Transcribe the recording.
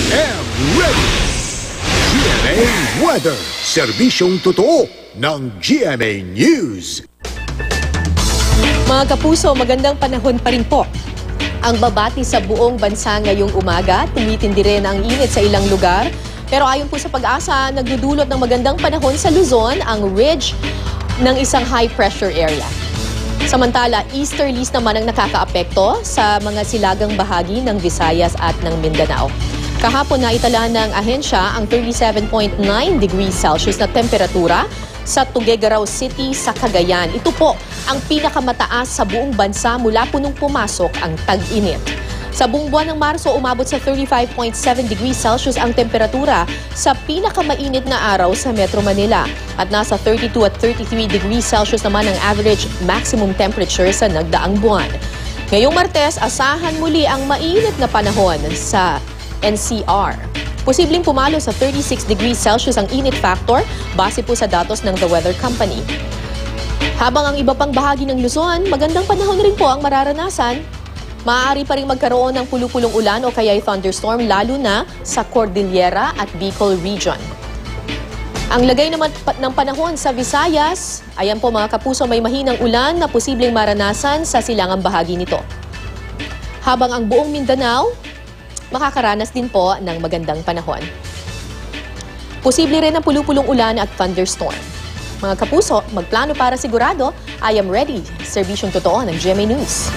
and ready! GMA Weather, serbisyong totoo ng GMA News. Mga kapuso, magandang panahon pa rin po. Ang babati sa buong bansa ngayong umaga, tumitindi rin ang init sa ilang lugar. Pero ayon po sa Pag-asa, nagdudulot ng magandang panahon sa Luzon ang ridge ng isang high-pressure area. Samantala, easterlies naman ang nakakaapekto sa mga silagang bahagi ng Visayas at ng Mindanao. Kahapon na itala ng ahensya ang 37.9 degrees Celsius na temperatura sa Tuguegarao City sa Cagayan. Ito po ang pinakamataas sa buong bansa mula po nung pumasok ang tag-init. Sa buong buwan ng Marso, umabot sa 35.7 degrees Celsius ang temperatura sa pinakamainit na araw sa Metro Manila. At nasa 32 at 33 degrees Celsius naman ang average maximum temperature sa nagdaang buwan. Ngayong Martes, asahan muli ang mainit na panahon sa NCR. Posibleng pumalo sa 36 degrees Celsius ang init factor base po sa datos ng The Weather Company. Habang ang iba pang bahagi ng Luzon, magandang panahon rin po ang mararanasan. Maaari pa rin magkaroon ng pulu-pulong ulan o kaya'y thunderstorm lalo na sa Cordillera at Bicol Region. Ang lagay naman ng panahon sa Visayas, ayan po mga kapuso, may mahinang ulan na posibleng maranasan sa silangang bahagi nito. Habang ang buong Mindanao, makakaranas din po ng magandang panahon. Posible rin ang pulu-pulong ulan at thunderstorm. Mga kapuso, magplano para sigurado, I am ready. Serbisyong totoo ng GMA News.